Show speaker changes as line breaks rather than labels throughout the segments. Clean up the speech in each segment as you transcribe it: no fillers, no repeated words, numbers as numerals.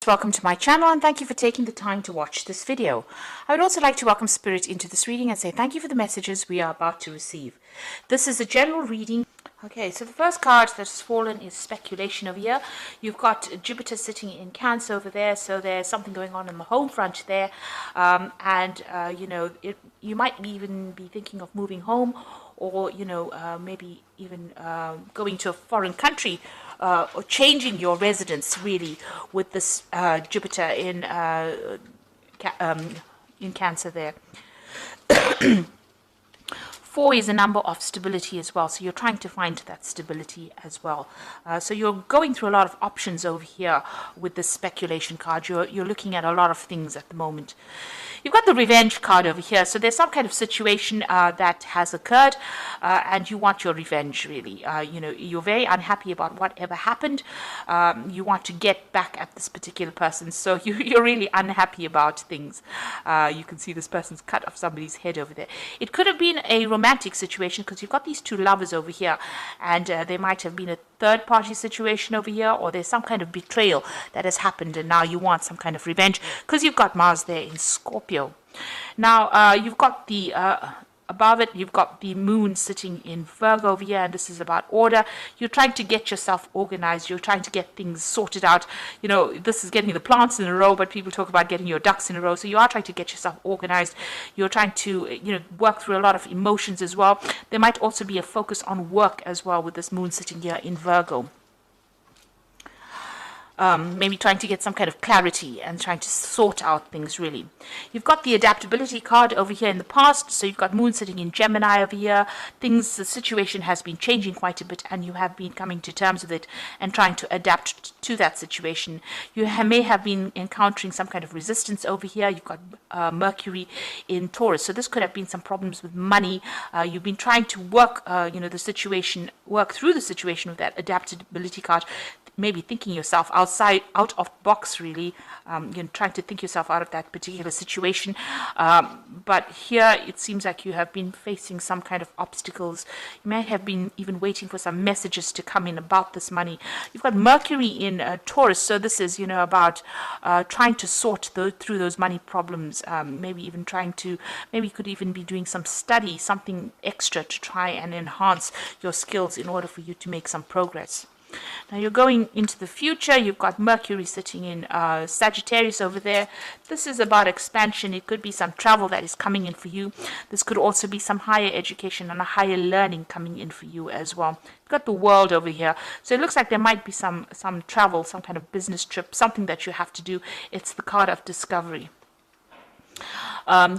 Welcome to my channel and thank you for taking the time to watch this video. I would also like to welcome Spirit into this reading and say thank you for the messages we are about to receive. This is a general reading. Okay, so the first card that has fallen is speculation over here. You've got Jupiter sitting in Cancer over there, so there's something going on the home front there. You might even be thinking of moving home, or maybe even going to a foreign country, or changing your residence really with this Jupiter in Cancer there. 4 is a number of stability as well, so you're trying to find that stability as well. So you're going through a lot of options over here with this speculation card. You're looking at a lot of things at the moment. You've got the revenge card over here, so there's some kind of situation that has occurred, and you want your revenge really. You're very unhappy about whatever happened. You want to get back at this particular person, so you're really unhappy about things. You can see this person's cut off somebody's head over there. It could have been a romantic situation because you've got these two lovers over here, and there might have been a third party situation over here, or there's some kind of betrayal that has happened and now you want some kind of revenge because you've got Mars there in Scorpio. Now you've got the above it, you've got the moon sitting in Virgo over here, and this is about order. You're trying to get yourself organized. You're trying to get things sorted out. This is getting the plants in a row, but people talk about getting your ducks in a row. So you are trying to get yourself organized. You're trying to, work through a lot of emotions as well. There might also be a focus on work as well with this moon sitting here in Virgo. Maybe trying to get some kind of clarity and trying to sort out things really. You've got the adaptability card over here in the past, so you've got moon sitting in Gemini over here. The situation has been changing quite a bit and you have been coming to terms with it and trying to adapt to that situation. You may have been encountering some kind of resistance over here. You've got Mercury in Taurus, so this could have been some problems with money. You've been trying to work through the situation with that adaptability card. Maybe thinking yourself out of box really, trying to think yourself out of that particular situation. But here it seems like you have been facing some kind of obstacles. You may have been even waiting for some messages to come in about this money. You've got Mercury in Taurus, so this is about trying to sort through those money problems. Maybe you could even be doing some study, something extra to try and enhance your skills in order for you to make some progress. Now you're going into the future. You've got Mercury sitting in Sagittarius over there. This is about expansion. It could be some travel that is coming in for you. This could also be some higher education and a higher learning coming in for you as well. You've got the world over here. So it looks like there might be some travel, some kind of business trip, something that you have to do. It's the card of discovery.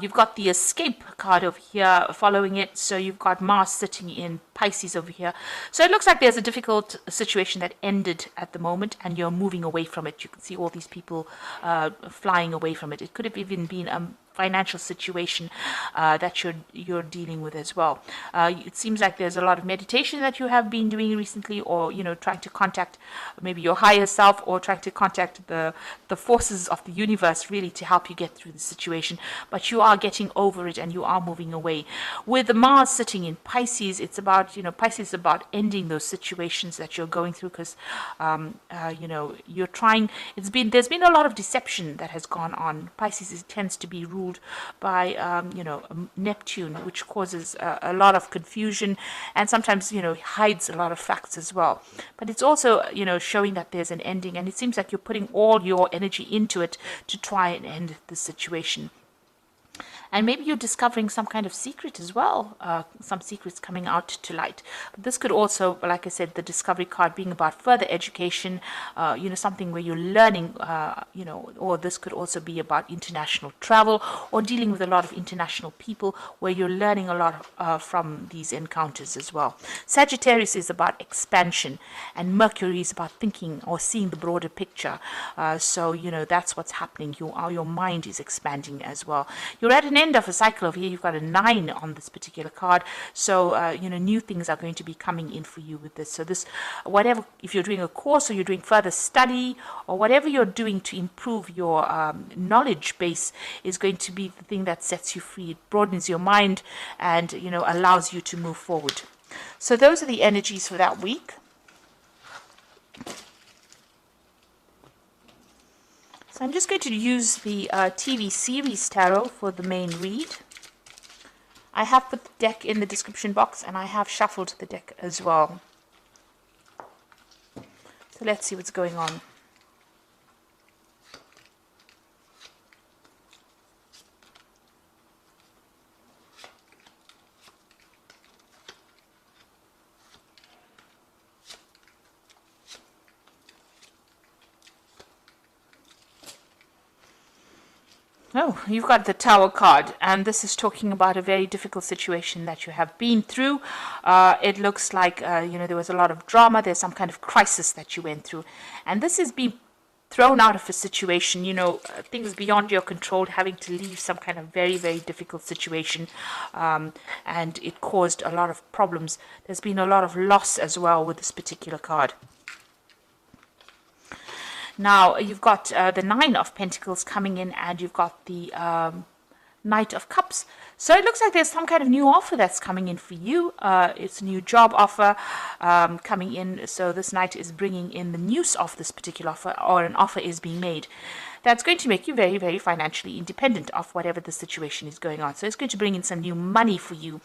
You've got the escape card over here following it, so you've got Mars sitting in Pisces over here. So it looks like there's a difficult situation that ended at the moment and you're moving away from it. You can see all these people flying away from it. It could have even been a financial situation that you're dealing with as well. It seems like there's a lot of meditation that you have been doing recently, or trying to contact maybe your higher self, or trying to contact the forces of the universe really to help you get through the situation. But you are getting over it and you are moving away. With the Mars sitting in Pisces, it's about Pisces is about ending those situations that you're going through, because you're trying. There's been a lot of deception that has gone on. Pisces tends to be ruled by Neptune, which causes a lot of confusion and sometimes hides a lot of facts as well. But it's also showing that there's an ending, and it seems like you're putting all your energy into it to try and end the situation. And maybe you're discovering some kind of secret as well, some secrets coming out to light. But this could also, like I said, the discovery card being about further education, something where you're learning, or this could also be about international travel or dealing with a lot of international people where you're learning a lot from these encounters as well. Sagittarius is about expansion, and Mercury is about thinking or seeing the broader picture. So that's what's happening. Your mind is expanding as well. You're at an end of a cycle over here. You've got a 9 on this particular card, so new things are going to be coming in for you with this. So this, whatever, if you're doing a course or you're doing further study or whatever you're doing to improve your knowledge base, is going to be the thing that sets you free. It broadens your mind and allows you to move forward. So those are the energies for that week. So I'm just going to use the TV series tarot for the main read. I have put the deck in the description box, and I have shuffled the deck as well. So let's see what's going on. Oh, you've got the Tower card, and this is talking about a very difficult situation that you have been through. It looks like, there was a lot of drama. There's some kind of crisis that you went through. And this is being thrown out of a situation, things beyond your control, having to leave some kind of very, very difficult situation. And it caused a lot of problems. There's been a lot of loss as well with this particular card. Now, you've got the Nine of Pentacles coming in, and you've got the Knight of Cups. So it looks like there's some kind of new offer that's coming in for you. It's a new job offer coming in. So this Knight is bringing in the news of this particular offer, or an offer is being made. That's going to make you very, very financially independent of whatever the situation is going on. So it's going to bring in some new money for you.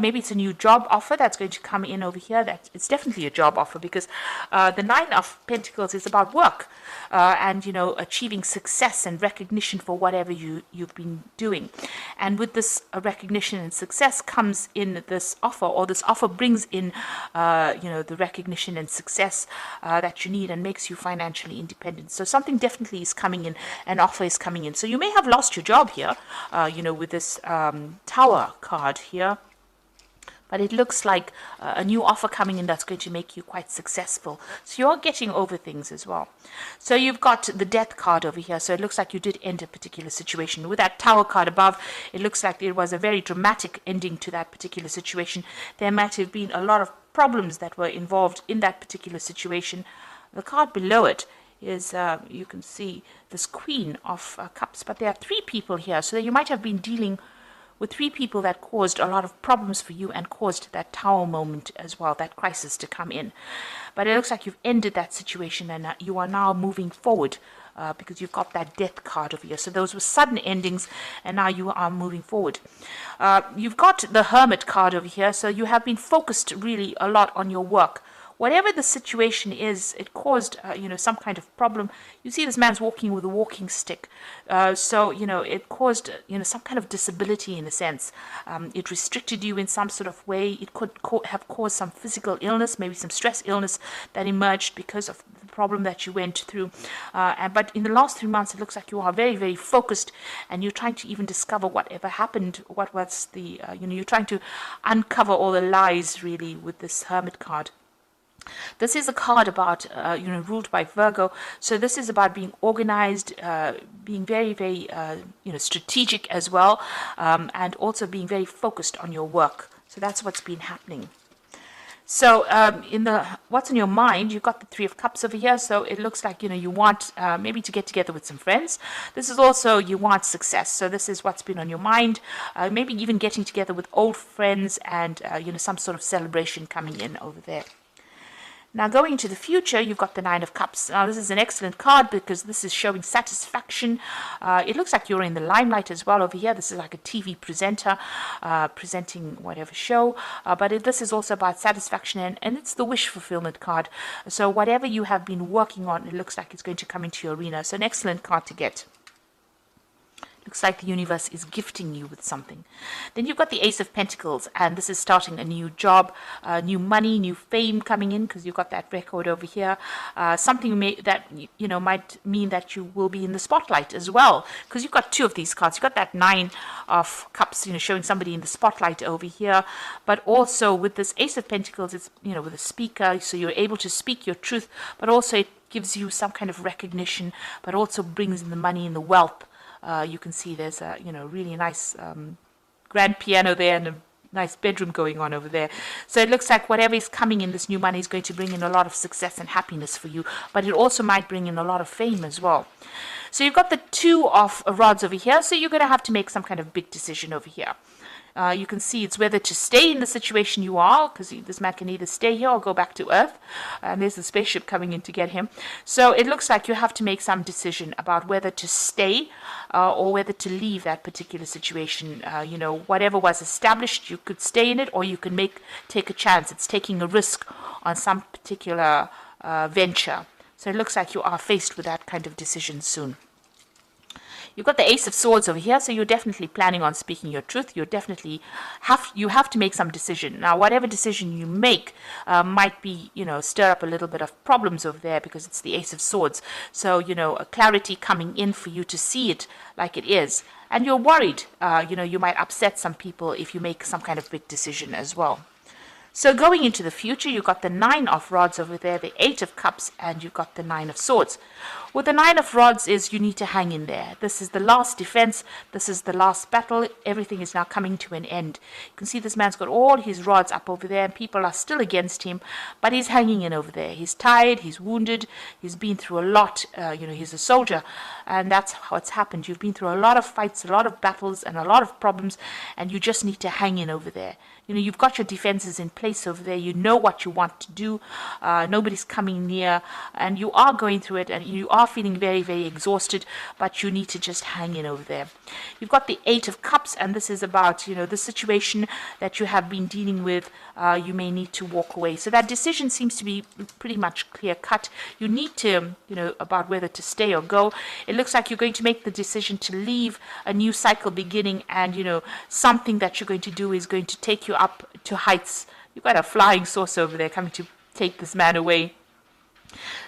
Maybe it's a new job offer that's going to come in over here. It's definitely a job offer, because the Nine of Pentacles is about work and, achieving success and recognition for whatever you've been doing. And with this recognition and success comes in this offer, or this offer brings in, the recognition and success that you need, and makes you financially independent. So something definitely is coming in. An offer is coming in. So you may have lost your job here, with this Tower card here. But it looks like a new offer coming in that's going to make you quite successful. So you're getting over things as well. So you've got the Death card over here. So it looks like you did end a particular situation. With that Tower card above, it looks like it was a very dramatic ending to that particular situation. There might have been a lot of problems that were involved in that particular situation. The card below it is, you can see this Queen of Cups. But there are three people here. So you might have been dealing with three people that caused a lot of problems for you, and caused that Tower moment as well, that crisis to come in. But it looks like you've ended that situation, and you are now moving forward, because you've got that Death card over here. So those were sudden endings, and now you are moving forward. You've got the Hermit card over here. So you have been focused really a lot on your work. Whatever the situation is, it caused, some kind of problem. You see this man's walking with a walking stick. So, it caused, some kind of disability in a sense. It restricted you in some sort of way. It could have caused some physical illness, maybe some stress illness that emerged because of the problem that you went through. But in the last 3 months, it looks like you are very, very focused, and you're trying to even discover whatever happened. What was the, you're trying to uncover all the lies, really, with this Hermit card. This is a card about, ruled by Virgo. So this is about being organized, being very, very, strategic as well, and also being very focused on your work. So that's what's been happening. So in the what's in your mind, you've got the Three of Cups over here. So it looks like, you want maybe to get together with some friends. This is also, you want success. So this is what's been on your mind. Maybe even getting together with old friends, and, some sort of celebration coming in over there. Now, going into the future, you've got the Nine of Cups. Now, this is an excellent card, because this is showing satisfaction. It looks like you're in the limelight as well over here. This is like a TV presenter presenting whatever show. But this is also about satisfaction, and it's the wish fulfillment card. So whatever you have been working on, it looks like it's going to come into your arena. So an excellent card to get. Looks like the universe is gifting you with something. Then you've got the Ace of Pentacles, and this is starting a new job, new money, new fame coming in, because you've got that record over here. Something that might mean that you will be in the spotlight as well, because you've got two of these cards. You've got that Nine of Cups, showing somebody in the spotlight over here, but also with this Ace of Pentacles, it's with a speaker, so you're able to speak your truth, but also it gives you some kind of recognition, but also brings in the money and the wealth. You can see there's a really nice grand piano there, and a nice bedroom going on over there. So it looks like whatever is coming in, this new money is going to bring in a lot of success and happiness for you, but it also might bring in a lot of fame as well. So you've got the Two of Rods over here, so you're going to have to make some kind of big decision over here. You can see it's whether to stay in the situation you are, because this man can either stay here or go back to Earth. And there's the spaceship coming in to get him. So it looks like you have to make some decision about whether to stay or whether to leave that particular situation. Whatever was established, you could stay in it, or you can take a chance. It's taking a risk on some particular venture. So it looks like you are faced with that kind of decision soon. You've got the Ace of Swords over here, so you're definitely planning on speaking your truth. You have to make some decision. Now, whatever decision you make might be, stir up a little bit of problems over there because it's the Ace of Swords. So, a clarity coming in for you to see it like it is. And you're worried, you might upset some people if you make some kind of big decision as well. So going into the future, you've got the 9 of Rods over there, the 8 of Cups, and you've got the 9 of Swords. What the 9 of Rods is, you need to hang in there. This is the last defense. This is the last battle. Everything is now coming to an end. You can see this man's got all his rods up over there, and people are still against him, but he's hanging in over there. He's tired, he's wounded, he's been through a lot. He's a soldier, and that's what's happened. You've been through a lot of fights, a lot of battles, and a lot of problems, and you just need to hang in over there. You've got your defenses in place over there. You know what you want to do. Nobody's coming near, and you are going through it, and you are feeling very, very exhausted, but you need to just hang in over there. You've got the 8 of Cups, and this is about, the situation that you have been dealing with. You may need to walk away. So that decision seems to be pretty much clear-cut. You need to, about whether to stay or go. It looks like you're going to make the decision to leave, a new cycle beginning, and, something that you're going to do is going to take you up to heights. You've got a flying saucer over there coming to take this man away.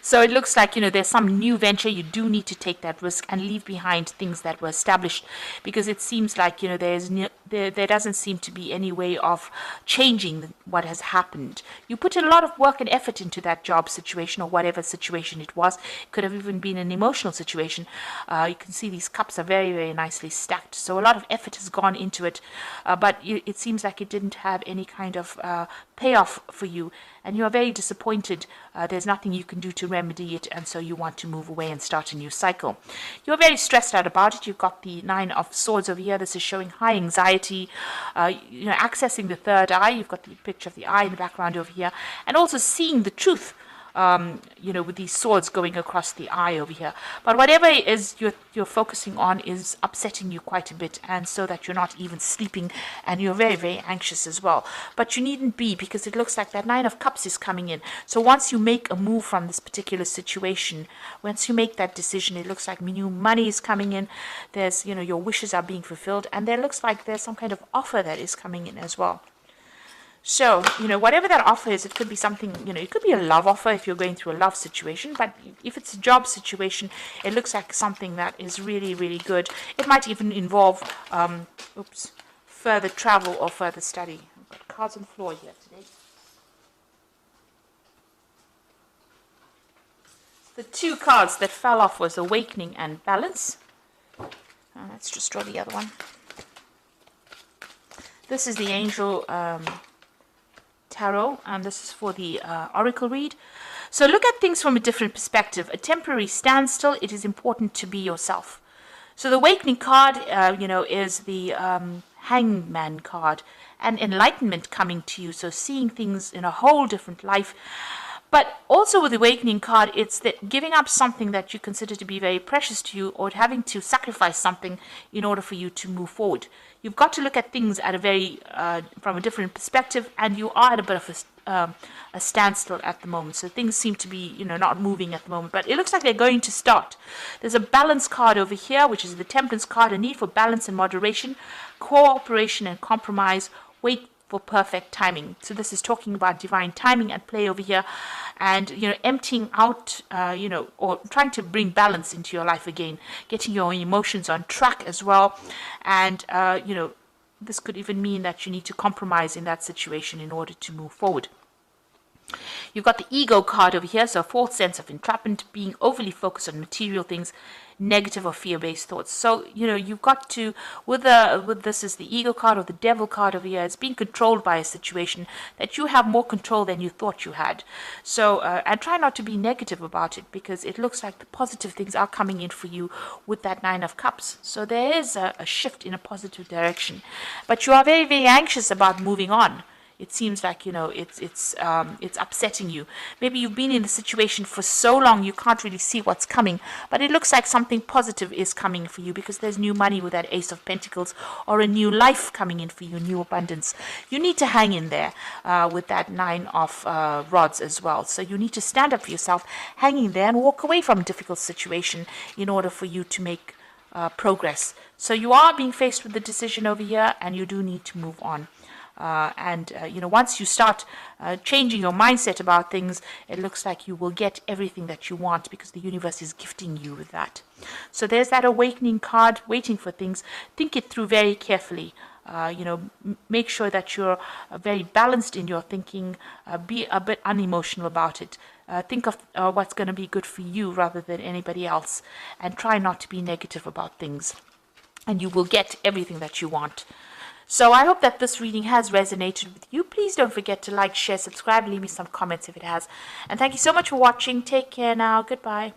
So it looks like, there's some new venture. You do need to take that risk and leave behind things that were established, because it seems like, there doesn't seem to be any way of changing what has happened. You put a lot of work and effort into that job situation or whatever situation it was. It could have even been an emotional situation. You can see these cups are very, very nicely stacked. So a lot of effort has gone into it, but it seems like it didn't have any kind of payoff for you, and you are very disappointed. There's nothing you can do to remedy it, and so you want to move away and start a new cycle. You're very stressed out about it. You've got the 9 of Swords over here. This is showing high anxiety, accessing the third eye. You've got the picture of the eye in the background over here, and also seeing the truth. With these swords going across the eye over here. But whatever it is you're focusing on is upsetting you quite a bit, and so that you're not even sleeping, and you're very, very anxious as well. But you needn't be, because it looks like that 9 of Cups is coming in. So once you make a move from this particular situation, once you make that decision, it looks like new money is coming in. There's, your wishes are being fulfilled, and there looks like there's some kind of offer that is coming in as well. So, whatever that offer is, it could be something, it could be a love offer if you're going through a love situation, but if it's a job situation, it looks like something that is really, really good. It might even involve, further travel or further study. I've got cards on the floor here today. The 2 cards that fell off was Awakening and Balance. Let's just draw the other one. This is the Angel Tarot, and this is for the Oracle read. So look at things from a different perspective. A temporary standstill. It is important to be yourself. So the Awakening card, is the Hangman card, and enlightenment coming to you. So seeing things in a whole different life. But also with the Awakening card, it's that giving up something that you consider to be very precious to you, or having to sacrifice something in order for you to move forward. You've got to look at things at from a different perspective, and you are at a bit of a standstill at the moment. So things seem to be, not moving at the moment, but it looks like they're going to start. There's a Balance card over here, which is the Temperance card, a need for balance and moderation, cooperation and compromise, wait for perfect timing. So this is talking about divine timing at play over here, and emptying out, or trying to bring balance into your life again, getting your emotions on track as well, and this could even mean that you need to compromise in that situation in order to move forward. You've got the Ego card over here, so a false sense of entrapment, being overly focused on material things. negative or fear-based thoughts. So, you've got to, with this is the ego card or the devil card over here. It's being controlled by a situation that you have more control than you thought you had. So, and try not to be negative about it, because it looks like the positive things are coming in for you with that Nine of Cups. So there is a shift in a positive direction. But you are very, very anxious about moving on. It seems like, it's upsetting you. Maybe you've been in a situation for so long you can't really see what's coming, but it looks like something positive is coming for you, because there's new money with that Ace of Pentacles, or a new life coming in for you, new abundance. You need to hang in there with that Nine of Rods as well. So you need to stand up for yourself, hang in there, and walk away from a difficult situation in order for you to make progress. So you are being faced with the decision over here, and you do need to move on. Once you start changing your mindset about things, it looks like you will get everything that you want, because the universe is gifting you with that. So there's that awakening card, waiting for things. Think it through very carefully. Make sure that you're very balanced in your thinking. Be a bit unemotional about it. Think of what's going to be good for you rather than anybody else, and try not to be negative about things, and you will get everything that you want. So I hope that this reading has resonated with you. Please don't forget to like, share, subscribe, leave me some comments if it has. And thank you so much for watching. Take care now. Goodbye.